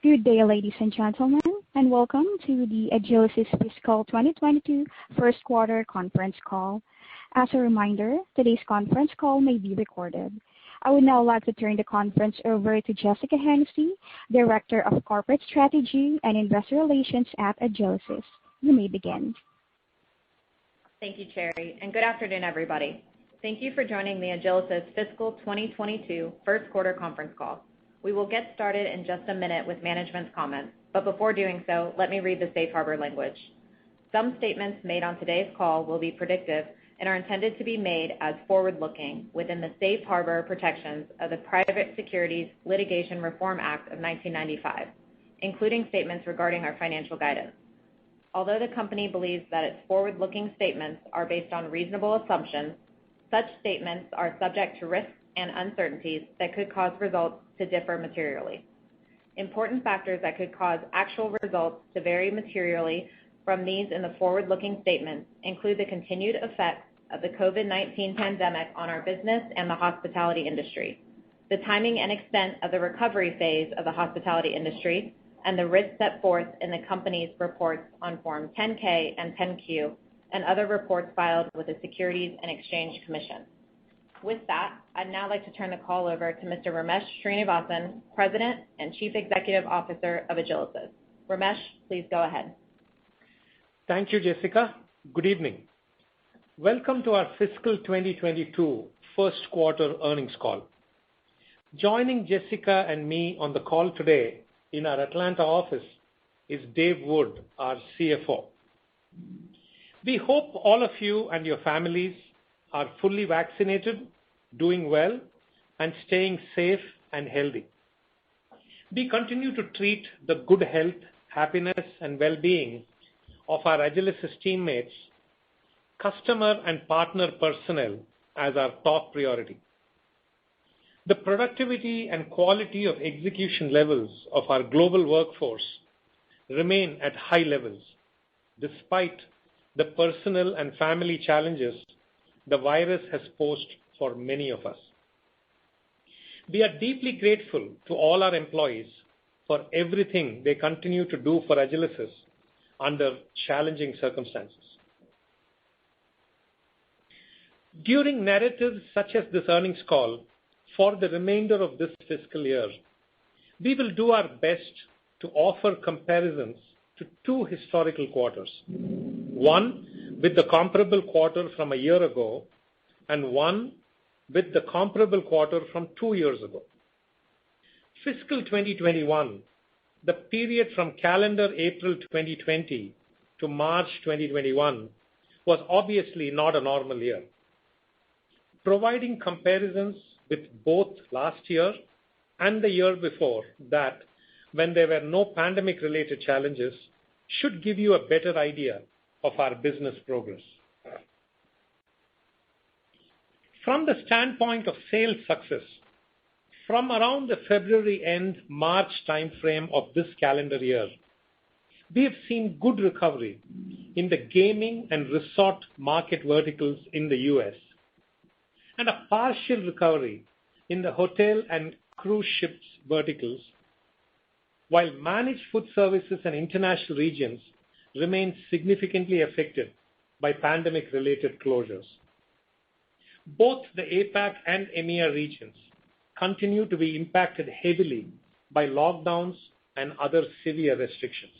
Good day, ladies and gentlemen, and welcome to the Agilysys Fiscal 2022 First Quarter Conference Call. As a reminder, today's conference call may be recorded. I would now like to turn the conference over to Jessica Hennessy, Director of Corporate Strategy and Investor Relations at Agilysys. You may begin. Thank you, Cherry, and good afternoon, everybody. Thank you for joining the Agilysys Fiscal 2022 First Quarter Conference Call. We will get started in just a minute with management's comments, but before doing so, let me read the safe harbor language. Some statements made on today's call will be predictive and are intended to be made as forward-looking within the safe harbor protections of the Private Securities Litigation Reform Act of 1995, including statements regarding our financial guidance. Although the company believes that its forward-looking statements are based on reasonable assumptions, such statements are subject to risks and uncertainties that could cause results to differ materially. Important factors that could cause actual results to vary materially from these in the forward-looking statements include the continued effects of the COVID-19 pandemic on our business and the hospitality industry, the timing and extent of the recovery phase of the hospitality industry, and the risks set forth in the company's reports on Form 10-K and 10-Q and other reports filed with the Securities and Exchange Commission. With that, I'd now like to turn the call over to Mr. Ramesh Srinivasan, President and Chief Executive Officer of Agilysys. Ramesh, please go ahead. Thank you, Jessica. Good evening. Welcome to our fiscal 2022 first quarter earnings call. Joining Jessica and me on the call today in our Atlanta office is Dave Wood, our CFO. We hope all of you and your families are fully vaccinated, doing well, and staying safe and healthy. We continue to treat the good health, happiness, and well-being of our Agilysys teammates, customer and partner personnel as our top priority. The productivity and quality of execution levels of our global workforce remain at high levels, despite the personal and family challenges the virus has posed for many of us. We are deeply grateful to all our employees for everything they continue to do for Agilysys under challenging circumstances. During narratives such as this earnings call, for the remainder of this fiscal year, we will do our best to offer comparisons to two historical quarters, one with the comparable quarter from a year ago and one with the comparable quarter from 2 years ago. Fiscal 2021, the period from calendar April 2020 to March 2021, was obviously not a normal year. Providing comparisons with both last year and the year before that, when there were no pandemic-related challenges, should give you a better idea of our business progress. From the standpoint of sales success, from around the February end, March timeframe of this calendar year, we have seen good recovery in the gaming and resort market verticals in the U.S. and a partial recovery in the hotel and cruise ships verticals, while managed food services and international regions remain significantly affected by pandemic-related closures. Both the APAC and EMEA regions continue to be impacted heavily by lockdowns and other severe restrictions.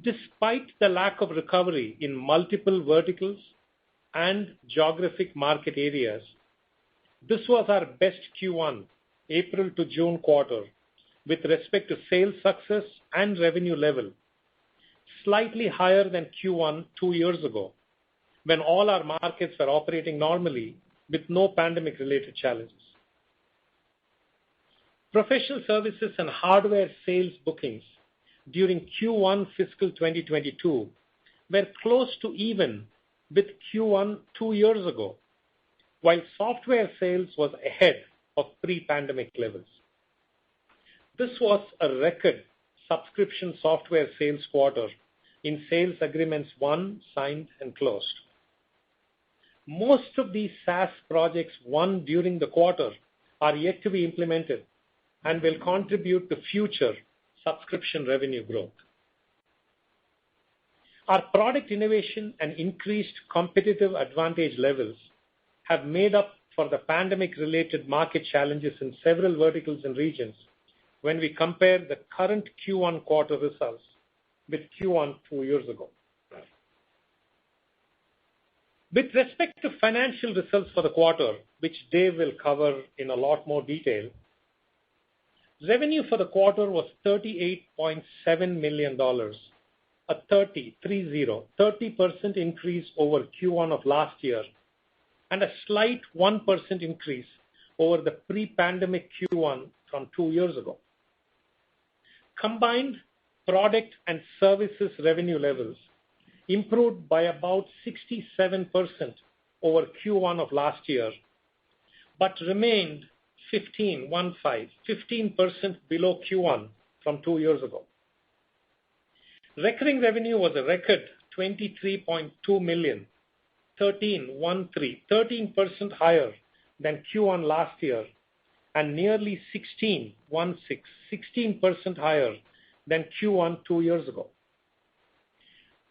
Despite the lack of recovery in multiple verticals and geographic market areas, this was our best Q1, April to June quarter, with respect to sales success and revenue level, slightly higher than Q1 2 years ago, when all our markets were operating normally with no pandemic-related challenges. Professional services and hardware sales bookings during Q1 fiscal 2022 were close to even with Q1 2 years ago, while software sales was ahead of pre-pandemic levels. This was a record subscription software sales quarter in sales agreements won, signed, and closed. Most of these SaaS projects won during the quarter are yet to be implemented and will contribute to future subscription revenue growth. Our product innovation and increased competitive advantage levels have made up for the pandemic-related market challenges in several verticals and regions when we compare the current Q1 quarter results with Q1 2 years ago. With respect to financial results for the quarter, which Dave will cover in a lot more detail, revenue for the quarter was $38.7 million, a 30% increase over Q1 of last year, and a slight 1% increase over the pre-pandemic Q1 from 2 years ago. Combined product and services revenue levels improved by about 67% over Q1 of last year, but remained 15% below Q1 from 2 years ago. Recurring revenue was a record $23.2 million, 13% higher than Q1 last year, and nearly 16% higher than Q1 2 years ago.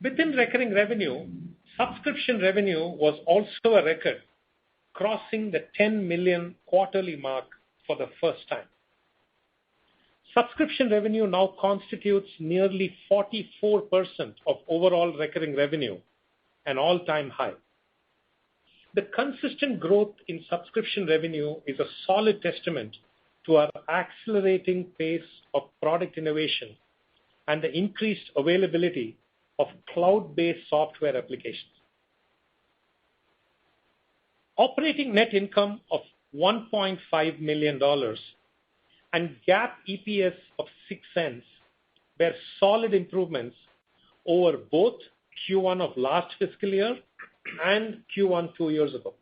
Within recurring revenue, subscription revenue was also a record, crossing the 10 million quarterly mark for the first time. Subscription revenue now constitutes nearly 44% of overall recurring revenue, an all-time high. The consistent growth in subscription revenue is a solid testament to our accelerating pace of product innovation and the increased availability of cloud-based software applications. Operating net income of $1.5 million and GAAP EPS of 6 cents were solid improvements over both Q1 of last fiscal year and Q1 2 years ago.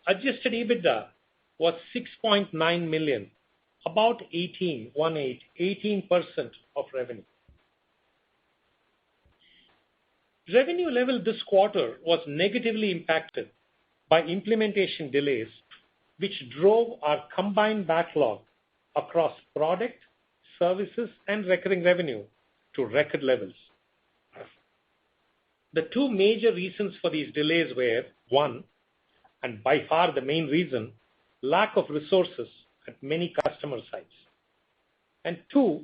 Adjusted EBITDA was $6.9 million, about 18% of revenue. Revenue level this quarter was negatively impacted by implementation delays, which drove our combined backlog across product, services, and recurring revenue to record levels. The two major reasons for these delays were, one, and by far the main reason, lack of resources at many customer sites. And two,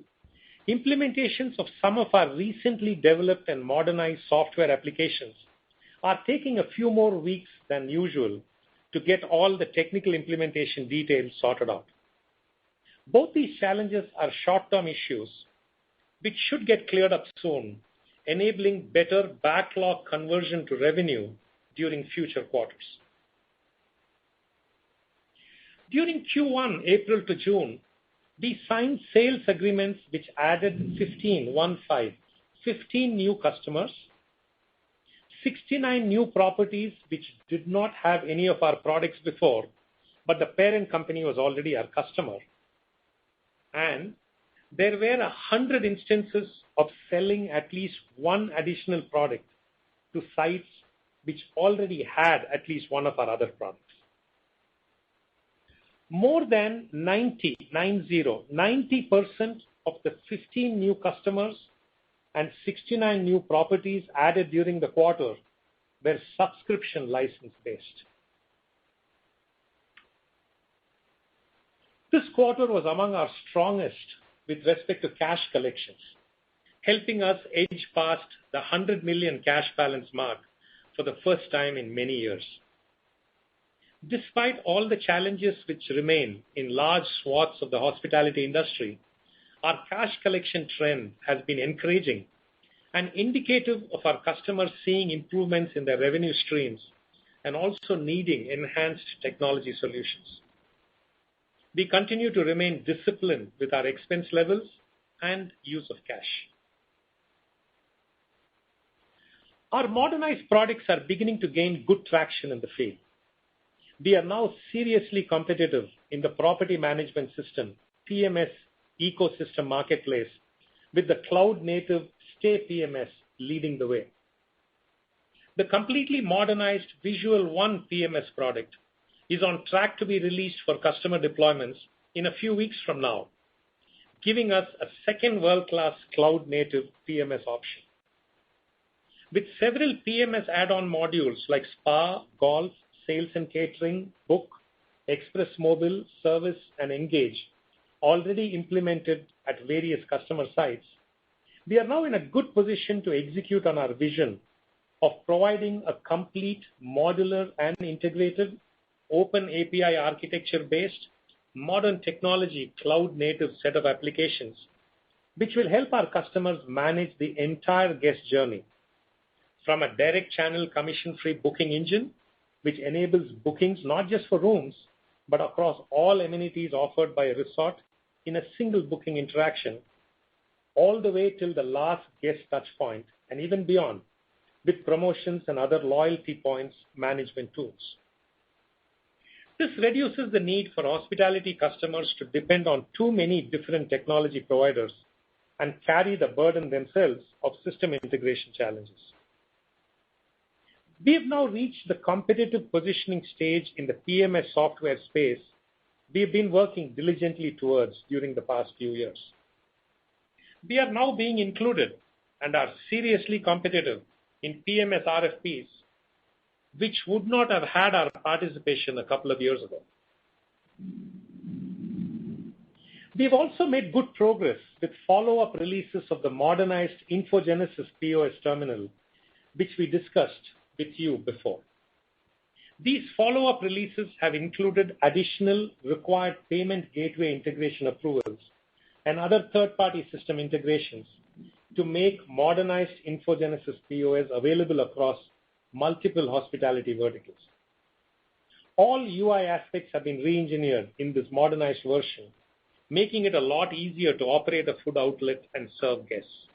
implementations of some of our recently developed and modernized software applications are taking a few more weeks than usual to get all the technical implementation details sorted out. Both these challenges are short-term issues which should get cleared up soon, enabling better backlog conversion to revenue during future quarters. During Q1, April to June, we signed sales agreements which added 15 new customers, 69 new properties which did not have any of our products before, but the parent company was already our customer. And there were 100 instances of selling at least one additional product to sites which already had at least one of our other products. More than 90% of the 15 new customers and 69 new properties added during the quarter were subscription license-based. This quarter was among our strongest with respect to cash collections, helping us edge past the 100 million cash balance mark for the first time in many years. Despite all the challenges which remain in large swaths of the hospitality industry, our cash collection trend has been encouraging and indicative of our customers seeing improvements in their revenue streams and also needing enhanced technology solutions. We continue to remain disciplined with our expense levels and use of cash. Our modernized products are beginning to gain good traction in the field. We are now seriously competitive in the property management system, PMS ecosystem marketplace, with the cloud-native Stay PMS leading the way. The completely modernized Visual One PMS product is on track to be released for customer deployments in a few weeks from now, giving us a second world-class cloud-native PMS option. With several PMS add-on modules like Spa, Golf, Sales and Catering, Book, Express Mobile, Service, and Engage already implemented at various customer sites, we are now in a good position to execute on our vision of providing a complete, modular, and integrated open API architecture-based, modern technology, cloud-native set of applications, which will help our customers manage the entire guest journey, from a direct channel commission-free booking engine, which enables bookings not just for rooms, but across all amenities offered by a resort in a single booking interaction, all the way till the last guest touch point and even beyond, with promotions and other loyalty points management tools. This reduces the need for hospitality customers to depend on too many different technology providers and carry the burden themselves of system integration challenges. We have now reached the competitive positioning stage in the PMS software space we have been working diligently towards during the past few years. We are now being included and are seriously competitive in PMS RFPs, which would not have had our participation a couple of years ago. We've also made good progress with follow-up releases of the modernized InfoGenesis POS terminal, which we discussed with you before. These follow-up releases have included additional required payment gateway integration approvals and other third-party system integrations to make modernized InfoGenesis POS available across multiple hospitality verticals. All UI aspects have been re-engineered in this modernized version, making it a lot easier to operate a food outlet and serve guests.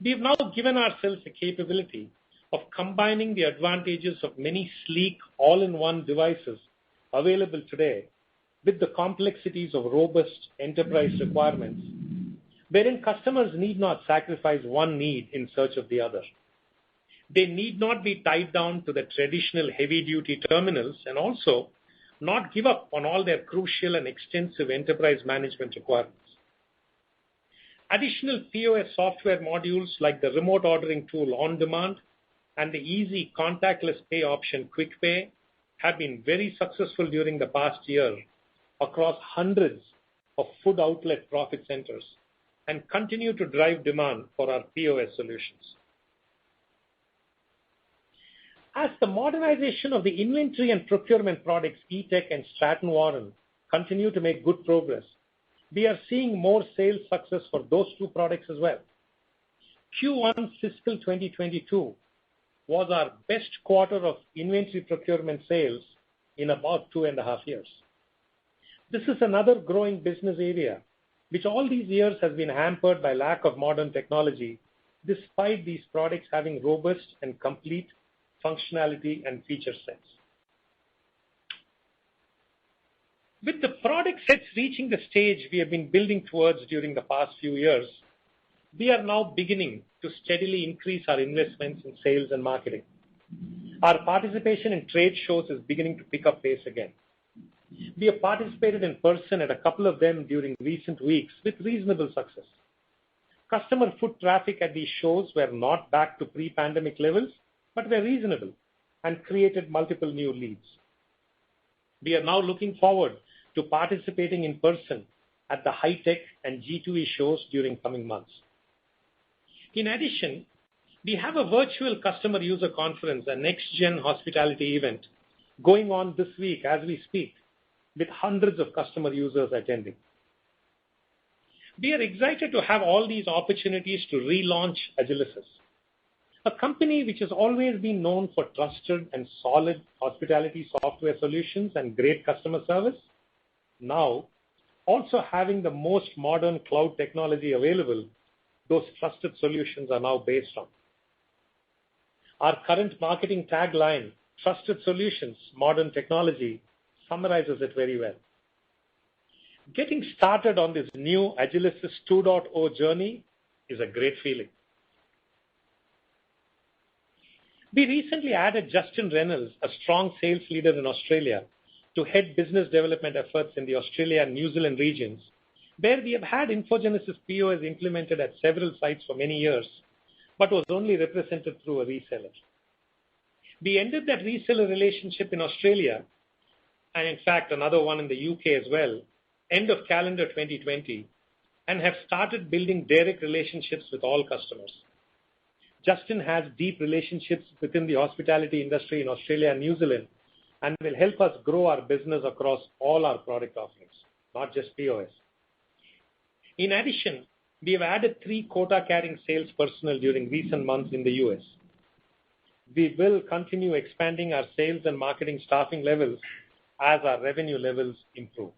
We have now given ourselves the capability of combining the advantages of many sleek all-in-one devices available today with the complexities of robust enterprise requirements, wherein customers need not sacrifice one need in search of the other. They need not be tied down to the traditional heavy-duty terminals and also not give up on all their crucial and extensive enterprise management requirements. Additional POS software modules like the remote ordering tool On Demand and the easy contactless pay option Quick Pay have been very successful during the past year across hundreds of food outlet profit centers and continue to drive demand for our POS solutions. As the modernization of the inventory and procurement products eTech and Stratton Warren continue to make good progress, we are seeing more sales success for those two products as well. Q1 fiscal 2022 was our best quarter of inventory procurement sales in about 2.5 years. This is another growing business area, which all these years has been hampered by lack of modern technology, despite these products having robust and complete functionality and feature sets. With the product sets reaching the stage we have been building towards during the past few years, we are now beginning to steadily increase our investments in sales and marketing. Our participation in trade shows is beginning to pick up pace again. We have participated in person at a couple of them during recent weeks with reasonable success. Customer foot traffic at these shows were not back to pre-pandemic levels, but were reasonable and created multiple new leads. We are now looking forward to participating in person at the High Tech and G2E shows during coming months. In addition, we have a virtual customer user conference, a next-gen hospitality event, going on this week as we speak, with hundreds of customer users attending. We are excited to have all these opportunities to relaunch Agilysys, a company which has always been known for trusted and solid hospitality software solutions and great customer service. Now, also having the most modern cloud technology available, those trusted solutions are now based on. Our current marketing tagline, Trusted Solutions, Modern Technology, summarizes it very well. Getting started on this new Agilysys 2.0 journey is a great feeling. We recently added Justin Reynolds, a strong sales leader in Australia, to head business development efforts in the Australia and New Zealand regions, where we have had InfoGenesis POS implemented at several sites for many years, but was only represented through a reseller. We ended that reseller relationship in Australia, and in fact another one in the UK as well, end of calendar 2020, and have started building direct relationships with all customers. Justin has deep relationships within the hospitality industry in Australia and New Zealand and will help us grow our business across all our product offerings, not just POS. In addition, we have added 3 quota-carrying sales personnel during recent months in the US. We will continue expanding our sales and marketing staffing levels as our revenue levels improve.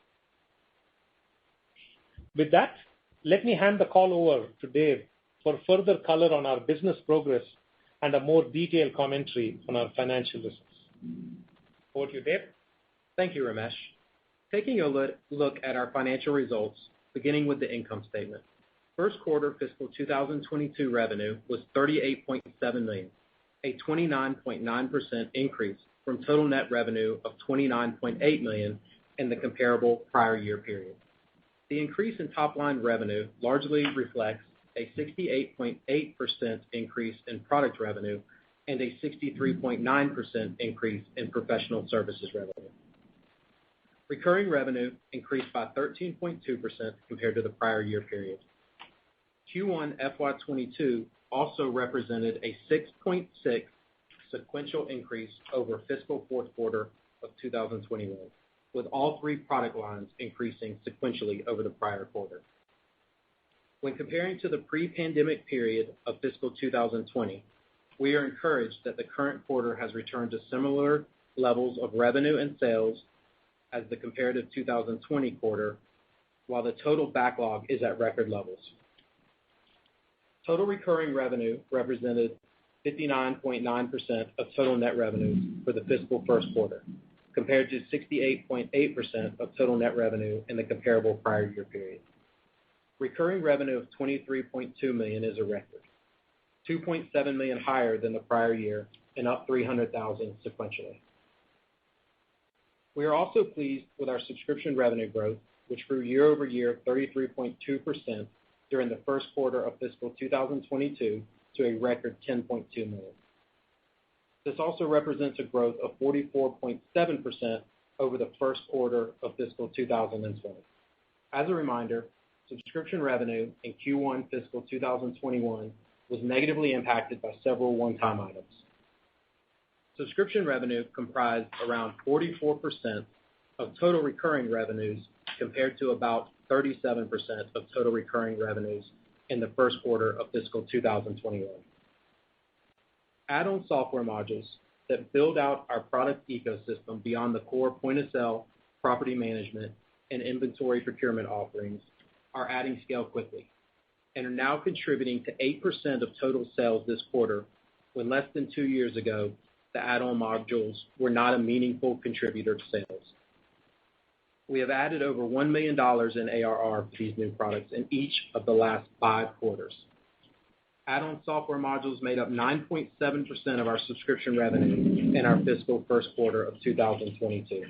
With that, let me hand the call over to Dave for further color on our business progress and a more detailed commentary on our financial results. Over to you, Dave. Thank you, Ramesh. Taking a look at our financial results, beginning with the income statement. First quarter fiscal 2022 revenue was $38.7 million, a 29.9% increase from total net revenue of $29.8 million in the comparable prior year period. The increase in top-line revenue largely reflects a 68.8% increase in product revenue and a 63.9% increase in professional services revenue. Recurring revenue increased by 13.2% compared to the prior year period. Q1 FY22 also represented a 6.6 sequential increase over fiscal fourth quarter of 2021, with all 3 product lines increasing sequentially over the prior quarter. When comparing to the pre-pandemic period of fiscal 2020, we are encouraged that the current quarter has returned to similar levels of revenue and sales as the comparative 2020 quarter, while the total backlog is at record levels. Total recurring revenue represented 59.9% of total net revenues for the fiscal first quarter, compared to 68.8% of total net revenue in the comparable prior year period. Recurring revenue of $23.2 million is a record, $2.7 million higher than the prior year and up $300,000 sequentially. We are also pleased with our subscription revenue growth, which grew year-over-year 33.2% during the first quarter of fiscal 2022 to a record $10.2 million. This also represents a growth of 44.7% over the first quarter of fiscal 2020. As a reminder, subscription revenue in Q1 fiscal 2021 was negatively impacted by several one-time items. Subscription revenue comprised around 44% of total recurring revenues, compared to about 37% of total recurring revenues in the first quarter of fiscal 2021. Add-on software modules that build out our product ecosystem beyond the core point-of-sale, property management, and inventory procurement offerings are adding scale quickly and are now contributing to 8% of total sales this quarter, when less than 2 years ago, the add-on modules were not a meaningful contributor to sales. We have added over $1 million in ARR for these new products in each of the last 5 quarters. Add-on software modules made up 9.7% of our subscription revenue in our fiscal first quarter of 2022.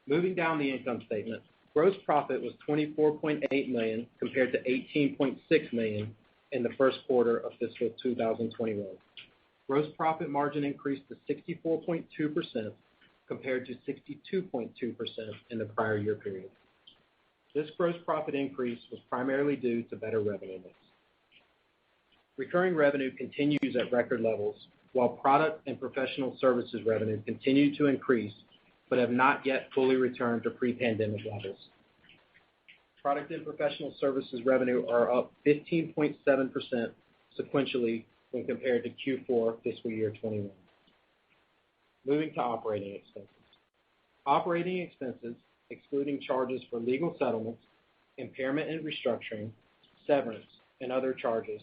Moving down the income statement, gross profit was $24.8 million compared to $18.6 million in the first quarter of fiscal 2021. Gross profit margin increased to 64.2% compared to 62.2% in the prior year period. This gross profit increase was primarily due to better revenue mix. Recurring revenue continues at record levels, while product and professional services revenue continue to increase, but have not yet fully returned to pre-pandemic levels. Product and professional services revenue are up 15.7% sequentially when compared to Q4 fiscal year 21. Moving to operating expenses. Operating expenses, excluding charges for legal settlements, impairment and restructuring, severance, and other charges,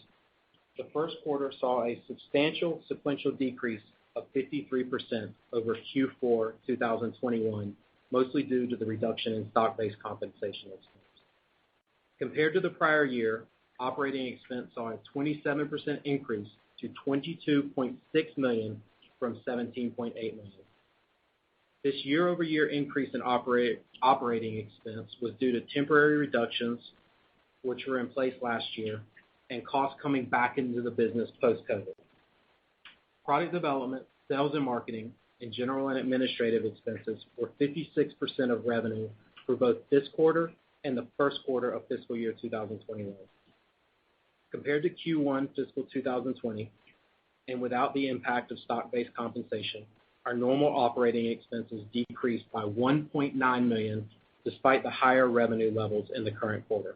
the first quarter saw a substantial sequential decrease of 53% over Q4 2021, mostly due to the reduction in stock-based compensation expense. Compared to the prior year, operating expense saw a 27% increase to $22.6 million from $17.8 million. This year-over-year increase in operating expense was due to temporary reductions which were in place last year and costs coming back into the business post-COVID. Product development, sales and marketing, and general and administrative expenses were 56% of revenue for both this quarter and the first quarter of fiscal year 2021. Compared to Q1 fiscal 2020, and without the impact of stock-based compensation, our normal operating expenses decreased by $1.9 million despite the higher revenue levels in the current quarter.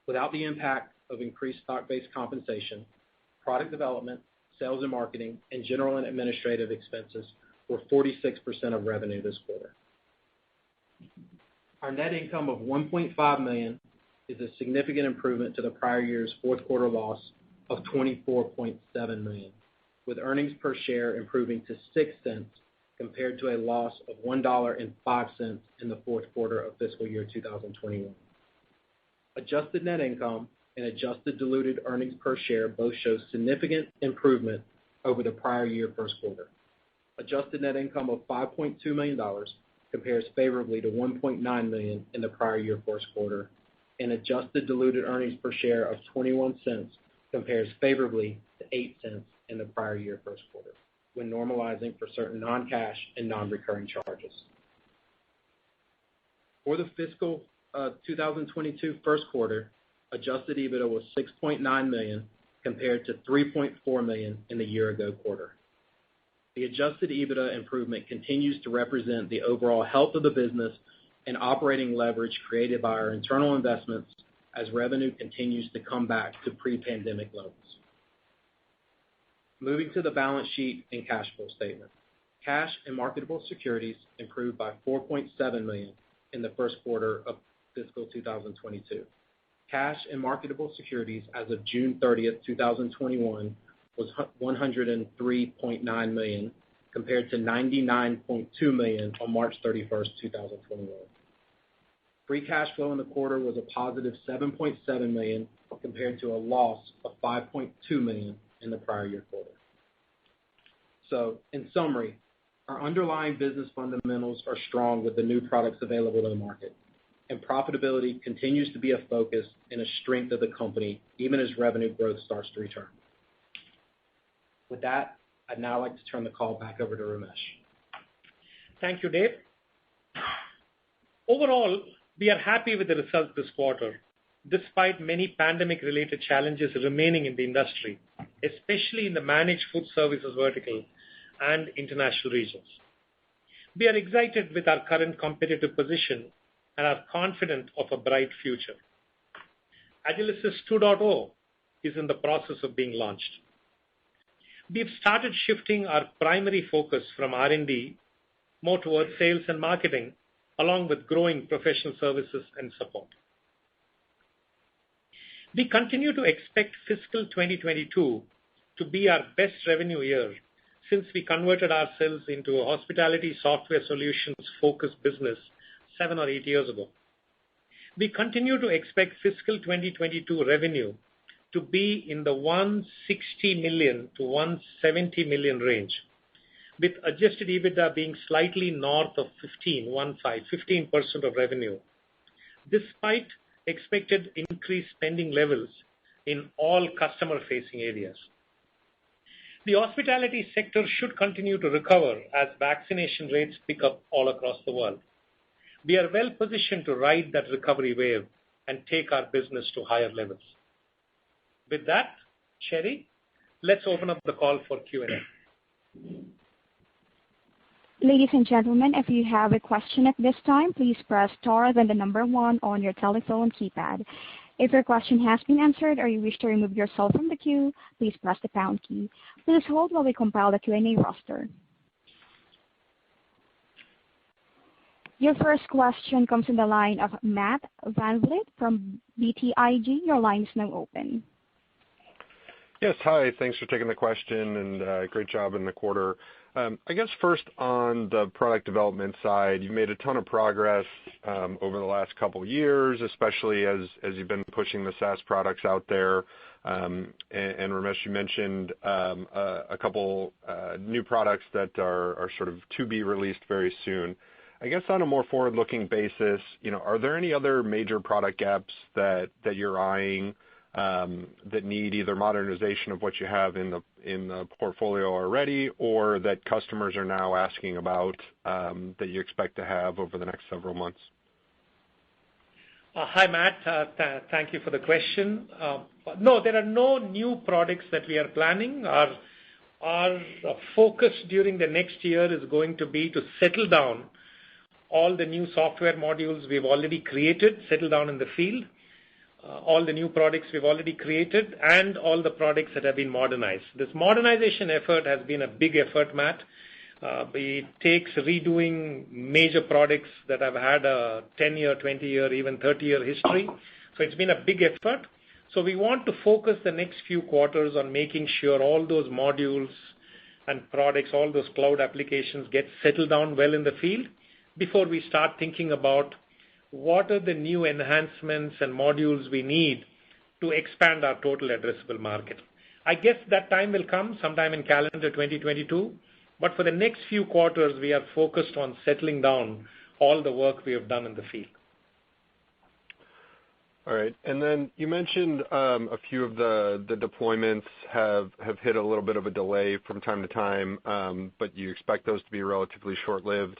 Without the impact of increased stock-based compensation, product development, sales and marketing, and general and administrative expenses were 46% of revenue this quarter. Our net income of $1.5 million is a significant improvement to the prior year's fourth quarter loss of $24.7 million, with earnings per share improving to 6 cents compared to a loss of $1.05 in the fourth quarter of fiscal year 2021. Adjusted net income and adjusted diluted earnings per share both show significant improvement over the prior year first quarter. Adjusted net income of $5.2 million compares favorably to $1.9 million in the prior year first quarter, and adjusted diluted earnings per share of 21 cents compares favorably to 8 cents in the prior year first quarter, when normalizing for certain non-cash and non-recurring charges. For the fiscal 2022 first quarter, adjusted EBITDA was $6.9 million compared to $3.4 million in the year-ago quarter. The adjusted EBITDA improvement continues to represent the overall health of the business and operating leverage created by our internal investments as revenue continues to come back to pre-pandemic levels. Moving to the balance sheet and cash flow statement. Cash and marketable securities improved by $4.7 million in the first quarter of fiscal 2022. Cash and marketable securities as of June 30th, 2021 was $103.9 million compared to $99.2 million on March 31st, 2021. Free cash flow in the quarter was a positive $7.7 million compared to a loss of $5.2 million in the prior year quarter. So, in summary, our underlying business fundamentals are strong with the new products available to the market, and profitability continues to be a focus and a strength of the company even as revenue growth starts to return. With that, I'd now like to turn the call back over to Ramesh. Thank you, Dave. Overall, we are happy with the results this quarter, despite many pandemic-related challenges remaining in the industry, especially in the managed food services vertical and international regions. We are excited with our current competitive position and are confident of a bright future. Agilysys 2.0 is in the process of being launched. We've started shifting our primary focus from R&D more towards sales and marketing, along with growing professional services and support. We continue to expect fiscal 2022 to be our best revenue year since we converted ourselves into a hospitality software solutions-focused business 7 or 8 years ago. We continue to expect fiscal 2022 revenue to be in the $160 million to $170 million range, with adjusted EBITDA being slightly north of 15% of revenue, despite expected increased spending levels in all customer-facing areas. The hospitality sector should continue to recover as vaccination rates pick up all across the world. We are well positioned to ride that recovery wave and take our business to higher levels. With that, Sherry, let's open up the call for Q&A. Ladies and gentlemen, if you have a question at this time, please press star then the number 1 on your telephone keypad. If your question has been answered or you wish to remove yourself from the queue, please press the pound key. Please hold while we compile the Q&A roster. Your first question comes in the line of Matt VanVliet from BTIG. Your line is now open. Yes, hi. Thanks for taking the question and great job in the quarter. I guess first on the product development side, you've made a ton of progress over the last couple of years, especially as you've been pushing the SaaS products out there. And Ramesh, you mentioned a couple new products that are sort of to be released very soon. I guess on a more forward-looking basis, are there any other major product gaps that you're eyeing that need either modernization of what you have in the portfolio already, or that customers are now asking about that you expect to have over the next several months? Hi, Matt. Thank you for the question. No, there are no new products that we are planning. Our focus during the next year is going to be to settle down all the new software modules we've already created, settle down in the field, all the new products we've already created, and all the products that have been modernized. This modernization effort has been a big effort, Matt. It takes redoing major products that have had a 10-year, 20-year, even 30-year history. So it's been a big effort. So we want to focus the next few quarters on making sure all those modules and products, all those cloud applications get settled down well in the field before we start thinking about what are the new enhancements and modules we need to expand our total addressable market. I guess that time will come sometime in calendar 2022, but for the next few quarters, we are focused on settling down all the work we have done in the field. All right. And then you mentioned a few of the deployments have hit a little bit of a delay from time to time, but you expect those to be relatively short-lived.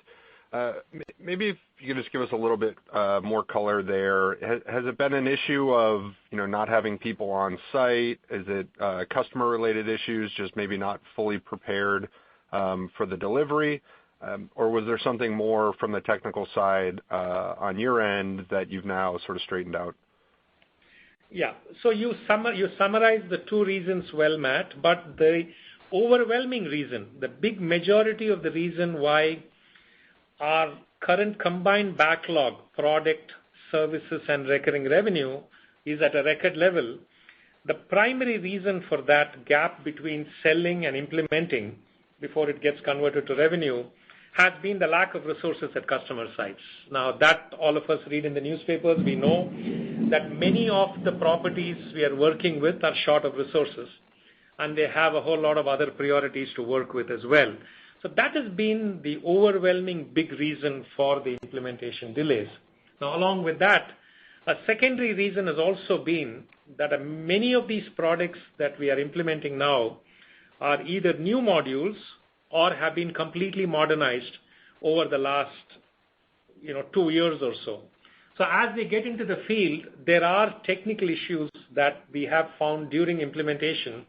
Maybe if you could just give us a little bit more color there. Has it been an issue of not having people on site? Is it customer-related issues, just maybe not fully prepared for the delivery? Or was there something more from the technical side on your end that you've now sort of straightened out? Yeah. So you summarized the two reasons well, Matt, but the overwhelming reason, the big majority of the reason why our current combined backlog, product, services, and recurring revenue is at a record level, the primary reason for that gap between selling and implementing before it gets converted to revenue has been the lack of resources at customer sites. Now, that all of us read in the newspapers, we know that many of the properties we are working with are short of resources, and they have a whole lot of other priorities to work with as well. So that has been the overwhelming big reason for the implementation delays. Now, along with that, a secondary reason has also been that many of these products that we are implementing now are either new modules or have been completely modernized over the last 2 years or so. So as they get into the field, there are technical issues that we have found during implementation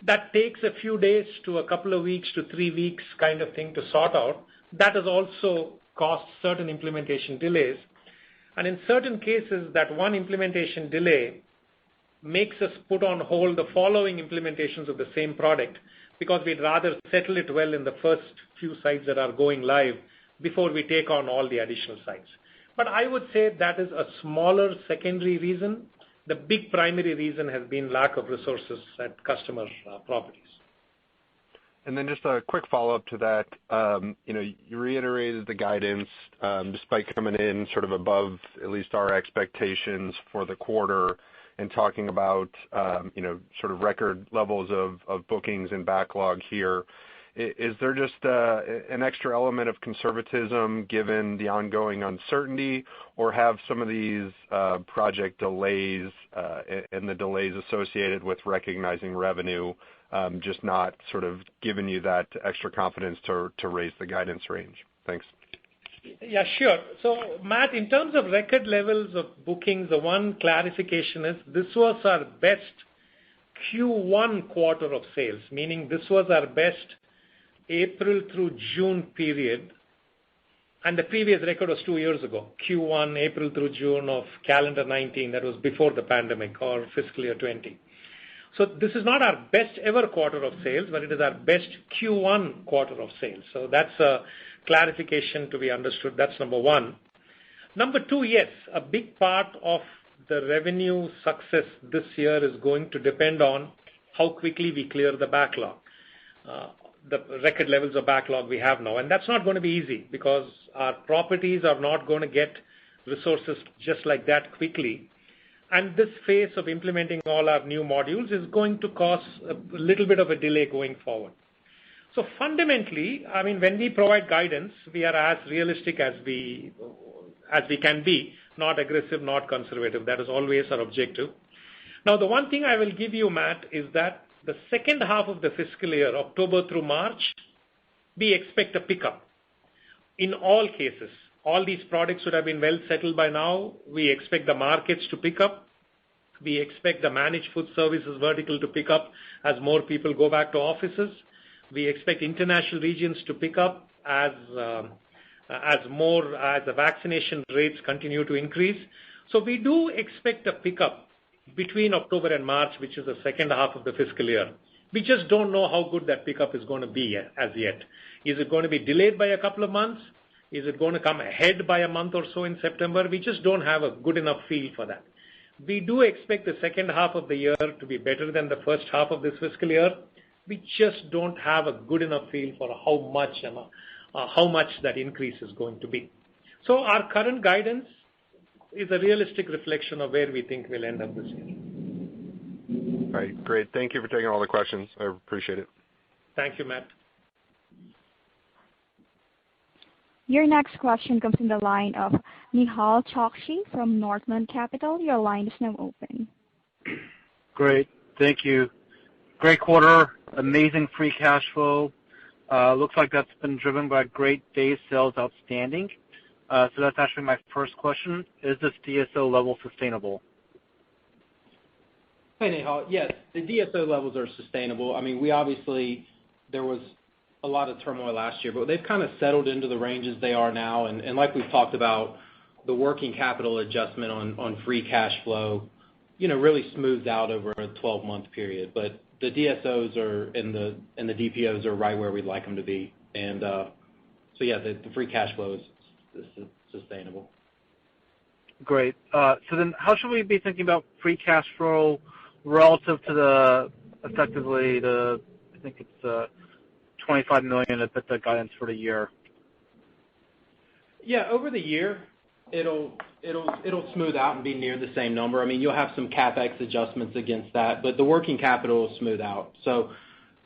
that takes a few days to a couple of weeks to 3 weeks kind of thing to sort out. That has also caused certain implementation delays. And in certain cases, that one implementation delay makes us put on hold the following implementations of the same product because we'd rather settle it well in the first few sites that are going live before we take on all the additional sites. But I would say that is a smaller secondary reason. The big primary reason has been lack of resources at customer properties. And then just a quick follow-up to that. You reiterated the guidance despite coming in sort of above at least our expectations for the quarter and talking about sort of record levels of bookings and backlog here. Is there just an extra element of conservatism given the ongoing uncertainty, or have some of these project delays and the delays associated with recognizing revenue just not sort of given you that extra confidence to raise the guidance range? Thanks. Yeah, sure. So, Matt, in terms of record levels of bookings, the one clarification is this was our best Q1 quarter of sales, meaning this was our best April through June period, and the previous record was 2 years ago, Q1, April through June of calendar 19, that was before the pandemic, or fiscal year 20. So this is not our best ever quarter of sales, but it is our best Q1 quarter of sales. So that's a clarification to be understood. That's number one. Number two, yes, a big part of the revenue success this year is going to depend on how quickly we clear the backlog. the record levels of backlog we have now. And that's not going to be easy because our properties are not going to get resources just like that quickly. And this phase of implementing all our new modules is going to cause a little bit of a delay going forward. So fundamentally, I mean, when we provide guidance, we are as realistic as we can be, not aggressive, not conservative. That is always our objective. Now, the one thing I will give you, Matt, is that the second half of the fiscal year, October through March, we expect a pickup. In all cases, all these products would have been well settled by now. We expect the markets to pick up. We expect the managed food services vertical to pick up as more people go back to offices. We expect international regions to pick up as the vaccination rates continue to increase. So we do expect a pickup between October and March, which is the second half of the fiscal year. We just don't know how good that pickup is going to be as yet. Is it going to be delayed by a couple of months? Is it going to come ahead by a month or so in September? We just don't have a good enough feel for that. We do expect the second half of the year to be better than the first half of this fiscal year. We just don't have a good enough feel for how much that increase is going to be. So our current guidance is a realistic reflection of where we think we'll end up this year. All right, great. Thank you for taking all the questions. I appreciate it. Thank you, Matt. Your next question comes from the line of Nehal Chokshi from Northland Capital. Your line is now open. Great. Thank you. Great quarter. Amazing free cash flow. Looks like that's been driven by great days sales outstanding. So that's actually my first question. Is this DSO level sustainable? Hey, Nehal. Yes, the DSO levels are sustainable. I mean, there was a lot of turmoil last year, but they've kind of settled into the ranges they are now. And like we've talked about, the working capital adjustment on free cash flow, really smooths out over a 12-month period. But the DSOs and the DPOs are right where we'd like them to be. And so yeah, the free cash flow is sustainable. Great. So then how should we be thinking about free cash flow relative to I think it's $25 million at the guidance for the year? Yeah, over the year, it'll smooth out and be near the same number. I mean, you'll have some CapEx adjustments against that, but the working capital will smooth out. So,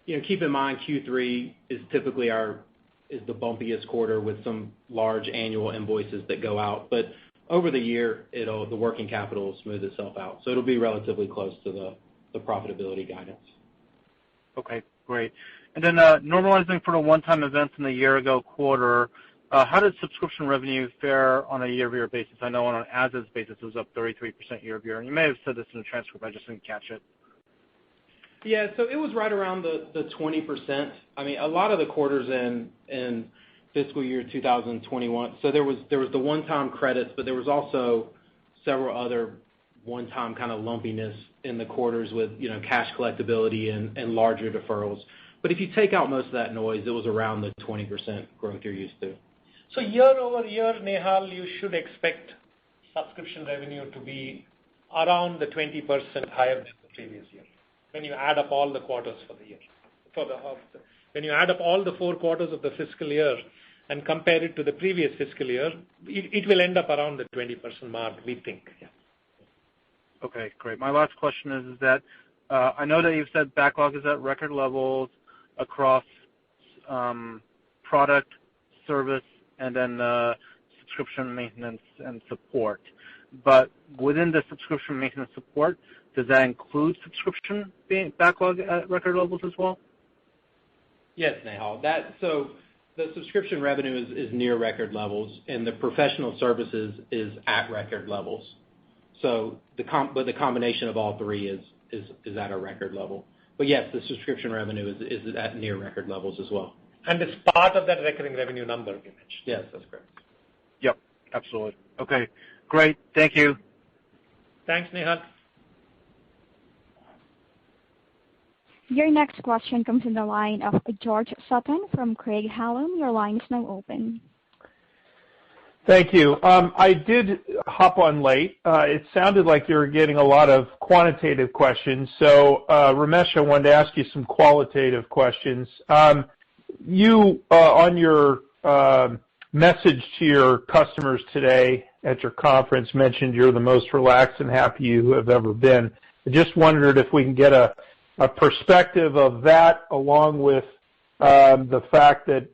keep in mind Q3 is typically the bumpiest quarter with some large annual invoices that go out. But over the year, the working capital will smooth itself out. So it'll be relatively close to the profitability guidance. Okay, great. And then normalizing for the one-time events in the year-ago quarter, how did subscription revenue fare on a year-over-year basis? I know on an as-is basis it was up 33% year-over-year. And you may have said this in the transcript, I just didn't catch it. Yeah, so it was right around the 20%. I mean, a lot of the quarters in fiscal year 2021, so there was the one-time credits, but there was also several other one-time kind of lumpiness in the quarters with, cash collectability and larger deferrals. But if you take out most of that noise, it was around the 20% growth you're used to. So year over year, Nehal, you should expect subscription revenue to be around the 20% higher than the previous year. When you add up all the quarters for the year, when you add up all the 4 quarters of the fiscal year and compare it to the previous fiscal year, it will end up around the 20% mark, we think. Yeah. Okay, great. My last question is that I know that you've said backlog is at record levels across product, service, and then subscription maintenance and support. But within the subscription maintenance support, does that include subscription backlog at record levels as well? Yes, Nehal. So the subscription revenue is near record levels, and the professional services is at record levels. So the combination of all three is at a record level. But yes, the subscription revenue is at near record levels as well. And it's part of that recurring revenue number we mentioned. Yes, that's correct. Yep, absolutely. Okay, great. Thank you. Thanks, Nehal. Your next question comes in the line of George Sutton from Craig-Hallum. Your line is now open. Thank you. I did hop on late. It sounded like you were getting a lot of quantitative questions. So, Ramesh, I wanted to ask you some qualitative questions. You, on your message to your customers today at your conference, mentioned you're the most relaxed and happy you have ever been. I just wondered if we can get a perspective of that, along with the fact that,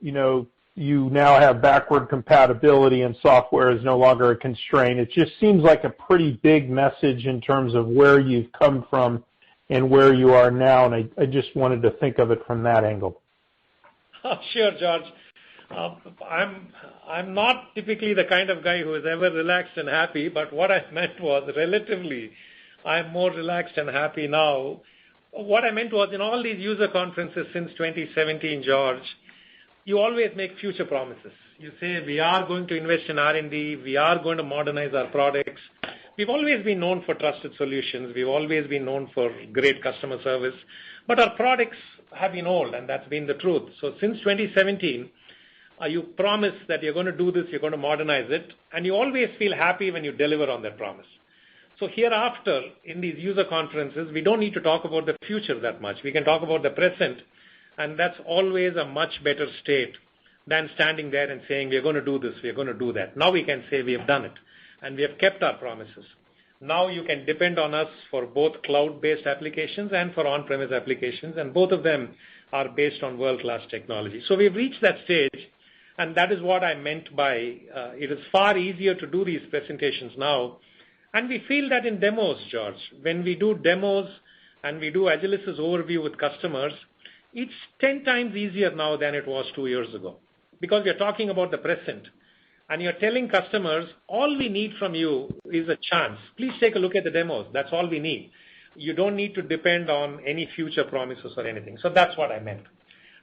you now have backward compatibility and software is no longer a constraint. It just seems like a pretty big message in terms of where you've come from and where you are now, and I just wanted to think of it from that angle. Sure, George. I'm not typically the kind of guy who is ever relaxed and happy, but what I meant was relatively I'm more relaxed and happy now. What I meant was in all these user conferences since 2017, George, you always make future promises. You say, we are going to invest in R&D, we are going to modernize our products. We've always been known for trusted solutions. We've always been known for great customer service. But our products have been old, and that's been the truth. So since 2017, you promise that you're going to do this, you're going to modernize it, and you always feel happy when you deliver on that promise. So hereafter, in these user conferences, we don't need to talk about the future that much. We can talk about the present, and that's always a much better state than standing there and saying, we're going to do this, we're going to do that. Now we can say we have done it, and we have kept our promises. Now you can depend on us for both cloud-based applications and for on-premise applications, and both of them are based on world-class technology. So we've reached that stage, and that is what I meant by it is far easier to do these presentations now. And we feel that in demos, George. When we do demos and we do Agilysys overview with customers, it's 10 times easier now than it was 2 years ago, because we're talking about the present. And you're telling customers, all we need from you is a chance. Please take a look at the demos. That's all we need. You don't need to depend on any future promises or anything. So that's what I meant.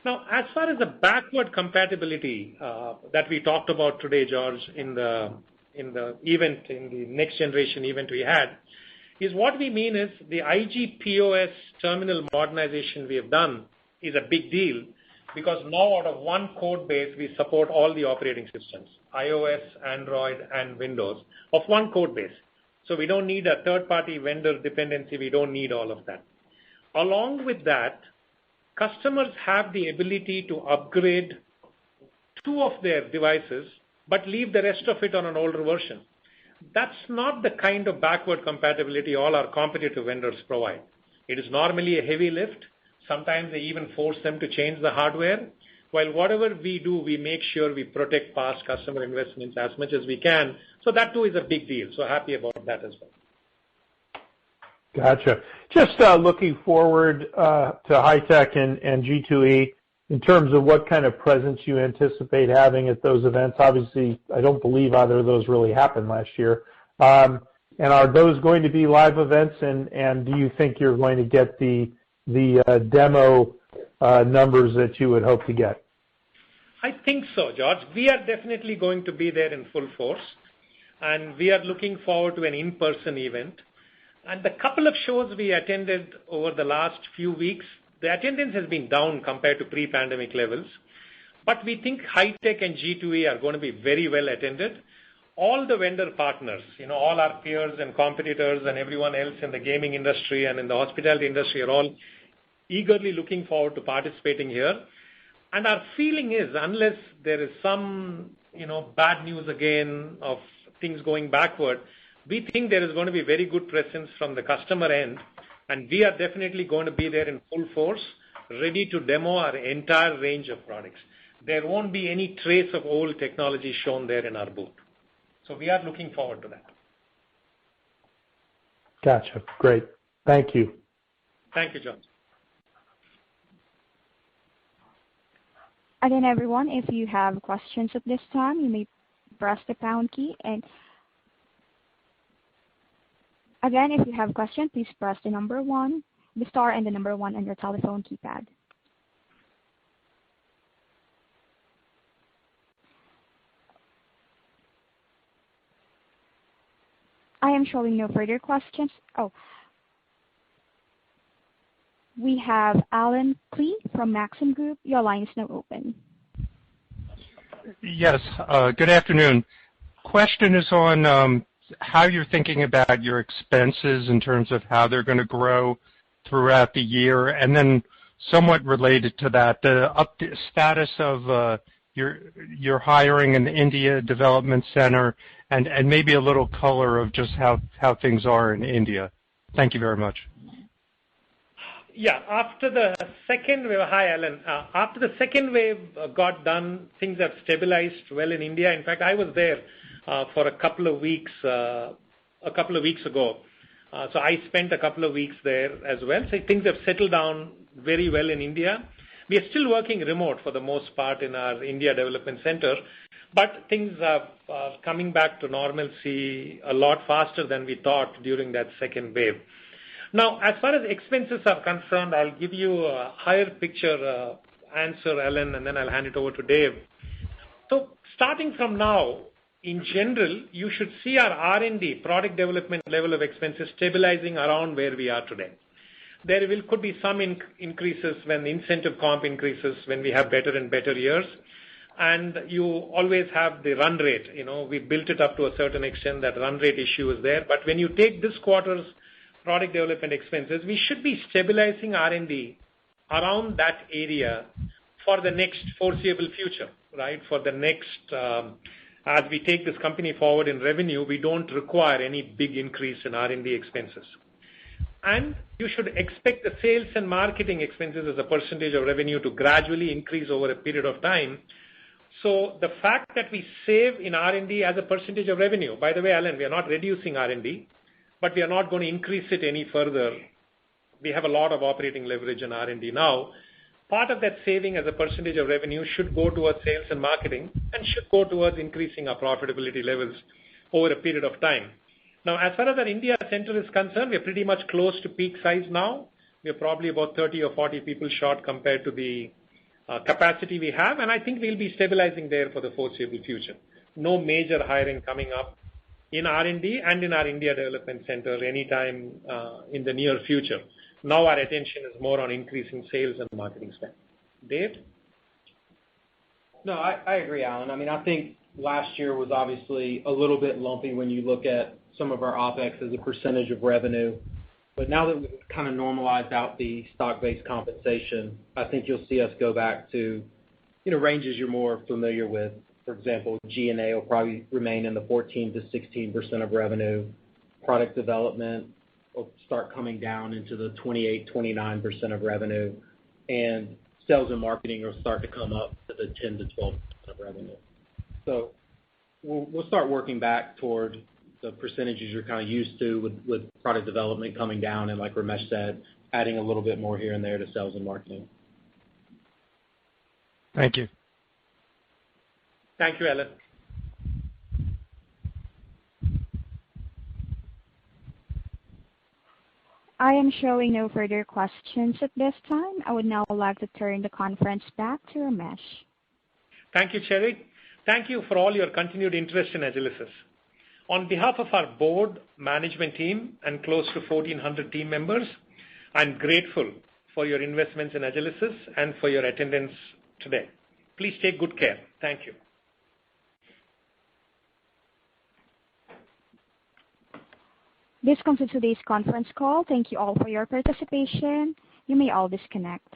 Now, as far as the backward compatibility that we talked about today, George, in the event, in the next generation event we had, is what we mean is the AGYS terminal modernization we have done is a big deal, because now out of one code base we support all the operating systems, iOS, Android, and Windows, of one code base. So we don't need a third-party vendor dependency. We don't need all of that. Along with that, customers have the ability to upgrade 2 of their devices but leave the rest of it on an older version. That's not the kind of backward compatibility all our competitive vendors provide. It is normally a heavy lift. Sometimes they even force them to change the hardware. While whatever we do, we make sure we protect past customer investments as much as we can. So that too is a big deal. So happy about that as well. Gotcha. Just looking forward to high-tech and G2E, in terms of what kind of presence you anticipate having at those events. Obviously, I don't believe either of those really happened last year. And are those going to be live events, and do you think you're going to get the demo numbers that you would hope to get? I think so, George. We are definitely going to be there in full force, and we are looking forward to an in-person event. And the couple of shows we attended over the last few weeks, the attendance has been down compared to pre-pandemic levels. But we think high-tech and G2E are going to be very well attended. All the vendor partners, all our peers and competitors and everyone else in the gaming industry and in the hospitality industry are all eagerly looking forward to participating here. And our feeling is, unless there is some, bad news again of things going backward, we think there is going to be very good presence from the customer end, and we are definitely going to be there in full force, ready to demo our entire range of products. There won't be any trace of old technology shown there in our booth. So we are looking forward to that. Gotcha. Great. Thank you. Thank you, John. Again, everyone, if you have questions at this time, you may press the pound key. And again, if you have questions, please press the number 1, the star and the number 1 on your telephone keypad. I am showing no further questions. Oh, we have Alan Klee from Maxim Group. Your line is now open. Yes. Good afternoon. Question is on how you're thinking about your expenses in terms of how they're going to grow throughout the year, and then somewhat related to that, the status of your hiring in the India Development Center, and maybe a little color of just how things are in India. Thank you very much. Yeah, after the second wave, hi Alan. After the second wave got done, things have stabilized well in India. In fact, I was there for a couple of weeks ago. So I spent a couple of weeks there as well. So things have settled down very well in India. We are still working remote for the most part in our India Development Center, but things are coming back to normalcy a lot faster than we thought during that second wave. Now, as far as expenses are concerned, I'll give you a higher picture answer, Alan, and then I'll hand it over to Dave. So starting from now, in general, you should see our R&D, product development level of expenses stabilizing around where we are today. There could be some increases when incentive comp increases, when we have better and better years. And you always have the run rate. We built it up to a certain extent. That run rate issue is there. But when you take this quarter's product development expenses, we should be stabilizing R&D around that area for the next foreseeable future, right? For the next, as we take this company forward in revenue, we don't require any big increase in R&D expenses. And you should expect the sales and marketing expenses as a percentage of revenue to gradually increase over a period of time. So the fact that we save in R&D as a percentage of revenue, by the way, Alan, we are not reducing R&D, but we are not going to increase it any further. We have a lot of operating leverage in R&D now. Part of that saving as a percentage of revenue should go towards sales and marketing and should go towards increasing our profitability levels over a period of time. Now, as far as our India center is concerned, we are pretty much close to peak size now. We are probably about 30 or 40 people short compared to the capacity we have, and I think we'll be stabilizing there for the foreseeable future. No major hiring coming up in R&D and in our India Development Center anytime in the near future. Now our attention is more on increasing sales and marketing spend. Dave? No, I agree, Alan. I mean, I think last year was obviously a little bit lumpy when you look at some of our OpEx as a percentage of revenue. But now that we've kind of normalized out the stock-based compensation, I think you'll see us go back to, ranges you're more familiar with. For example, G&A will probably remain in the 14 to 16% of revenue. Product development will start coming down into the 28, 29% of revenue. And sales and marketing will start to come up to the 10 to 12% of revenue. So we'll start working back toward the percentages you're kind of used to with product development coming down and, like Ramesh said, adding a little bit more here and there to sales and marketing. Thank you. Thank you, Alan. I am showing no further questions at this time. I would now like to turn the conference back to Ramesh. Thank you, Cherry. Thank you for all your continued interest in Agilysys. On behalf of our board, management team, and close to 1,400 team members, I'm grateful for your investments in Agilysys and for your attendance today. Please take good care. Thank you. This concludes today's conference call. Thank you all for your participation. You may all disconnect.